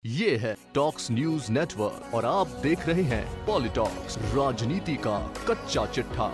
ये है talks news network और आप देख रहे हैं पॉलिटॉक्स, राजनीति का कच्चा चिट्ठा।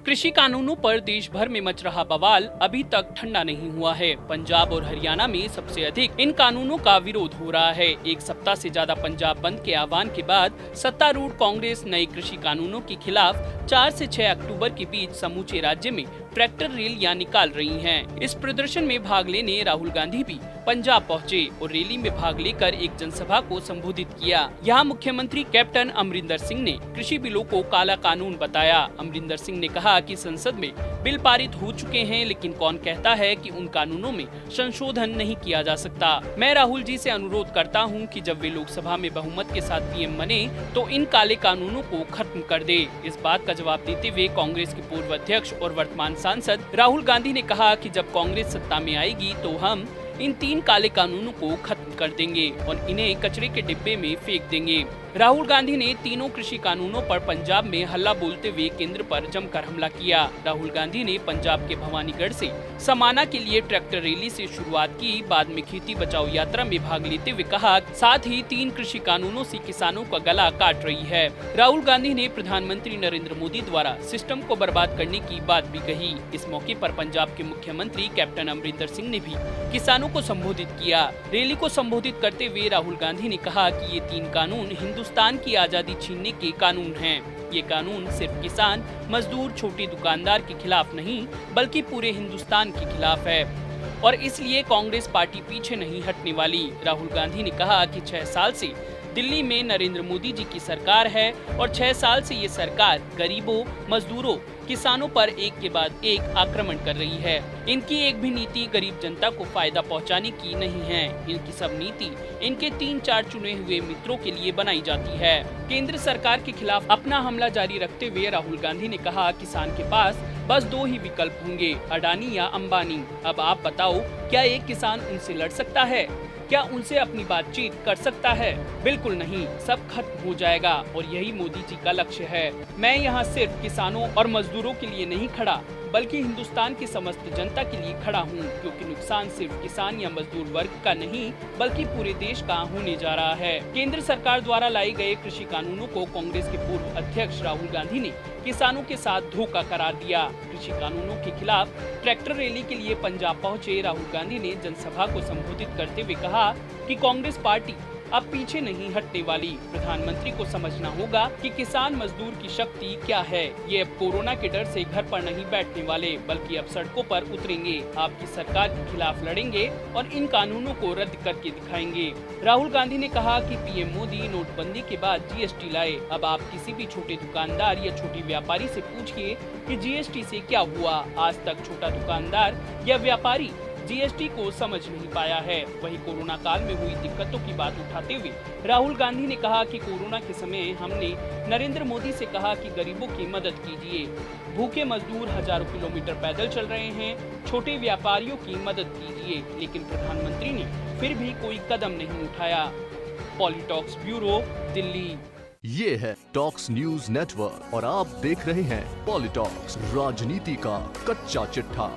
कृषि कानूनों पर देश भर में मच रहा बवाल अभी तक ठंडा नहीं हुआ है। पंजाब और हरियाणा में सबसे अधिक इन कानूनों का विरोध हो रहा है। एक सप्ताह से ज्यादा पंजाब बंद के आह्वान के बाद सत्तारूढ़ कांग्रेस नए कृषि कानूनों के खिलाफ 4 से 6 अक्टूबर के बीच समूचे राज्य में ट्रैक्टर रैलियां निकाल रही हैं। इस प्रदर्शन में भाग लेने राहुल गांधी भी पंजाब पहुंचे और रैली में भाग लेकर एक जनसभा को संबोधित किया। यहाँ मुख्यमंत्री कैप्टन अमरिंदर सिंह ने कृषि बिलों को काला कानून बताया। अमरिंदर सिंह ने कहा कि संसद में बिल पारित हो चुके हैं, लेकिन कौन कहता है कि उन कानूनों में संशोधन नहीं किया जा सकता। मैं राहुल जी से अनुरोध करता हूं कि जब वे लोकसभा में बहुमत के साथ पीएम बने तो इन काले कानूनों को खत्म कर दे। इस बात का जवाब देते हुए कांग्रेस के पूर्व अध्यक्ष और वर्तमान सांसद राहुल गांधी ने कहा कि जब कांग्रेस सत्ता में आएगी तो हम इन 3 काले कानूनों को खत्म कर देंगे और इन्हें कचरे के डिब्बे में फेंक देंगे। राहुल गांधी ने तीनों कृषि कानूनों पर पंजाब में हल्ला बोलते हुए केंद्र पर जमकर हमला किया। राहुल गांधी ने पंजाब के भवानीगढ़ से समाना के लिए ट्रैक्टर रैली से शुरुआत की, बाद में खेती बचाओ यात्रा में भाग लेते हुए कहा, साथ ही 3 कृषि कानूनों से किसानों का गला काट रही है। राहुल गांधी ने प्रधानमंत्री नरेंद्र मोदी द्वारा सिस्टम को बर्बाद करने की बात भी कही। इस मौके पर पंजाब के मुख्यमंत्री कैप्टन अमरिंदर सिंह ने भी किसानों को संबोधित किया। रैली को संबोधित करते हुए राहुल गांधी ने कहा कि ये 3 कानून हिंदुस्तान की आजादी छीनने के कानून हैं। ये कानून सिर्फ किसान, मजदूर, छोटे दुकानदार के खिलाफ नहीं बल्कि पूरे हिंदुस्तान के खिलाफ है और इसलिए कांग्रेस पार्टी पीछे नहीं हटने वाली। राहुल गांधी ने कहा कि 6 साल से दिल्ली में नरेंद्र मोदी जी की सरकार है और 6 साल से ये सरकार गरीबों, मजदूरों, किसानों पर एक के बाद एक आक्रमण कर रही है। इनकी एक भी नीति गरीब जनता को फायदा पहुंचाने की नहीं है। इनकी सब नीति इनके 3-4 चुने हुए मित्रों के लिए बनाई जाती है। केंद्र सरकार के खिलाफ अपना हमला जारी रखते हुए राहुल गांधी ने कहा, किसान के पास बस 2 ही विकल्प होंगे, अडानी या अंबानी। अब आप बताओ, क्या एक किसान उनसे लड़ सकता है? क्या उनसे अपनी बातचीत कर सकता है? बिल्कुल नहीं, सब खत्म हो जाएगा और यही मोदी जी का लक्ष्य है। मैं यहाँ सिर्फ किसानों और मजदूरों के लिए नहीं खड़ा बल्कि हिंदुस्तान की समस्त जनता के लिए खड़ा हूँ, क्योंकि नुकसान सिर्फ किसान या मजदूर वर्ग का नहीं बल्कि पूरे देश का होने जा रहा है। केंद्र सरकार द्वारा लाए गए कृषि कानूनों को कांग्रेस के पूर्व अध्यक्ष राहुल गांधी ने किसानों के साथ धोखा करार दिया। कृषि कानूनों के खिलाफ ट्रैक्टर रैली के लिए पंजाब पहुंचे राहुल गांधी ने जनसभा को संबोधित करते हुए कहा कि कांग्रेस पार्टी अब पीछे नहीं हटने वाली। प्रधानमंत्री को समझना होगा कि किसान मजदूर की शक्ति क्या है। ये अब कोरोना के डर से घर पर नहीं बैठने वाले बल्कि अब सड़कों पर उतरेंगे, आपकी सरकार के खिलाफ लड़ेंगे और इन कानूनों को रद्द करके दिखाएंगे। राहुल गांधी ने कहा कि पीएम मोदी नोटबंदी के बाद जीएसटी लाए। अब आप किसी भी छोटे दुकानदार या छोटे व्यापारी से पूछिए कि जीएसटी से क्या हुआ। आज तक छोटा दुकानदार या व्यापारी जीएसटी को समझ नहीं पाया है। वही कोरोना काल में हुई दिक्कतों की बात उठाते हुए राहुल गांधी ने कहा कि कोरोना के समय हमने नरेंद्र मोदी से कहा कि गरीबों की मदद कीजिए। भूखे मजदूर हजारों किलोमीटर पैदल चल रहे हैं, छोटे व्यापारियों की मदद कीजिए, लेकिन प्रधानमंत्री ने फिर भी कोई कदम नहीं उठाया। पॉलिटॉक्स ब्यूरो, दिल्ली। ये है टॉक्स न्यूज नेटवर्क और आप देख रहे हैं पॉलिटॉक्स, राजनीति का कच्चा चिट्ठा।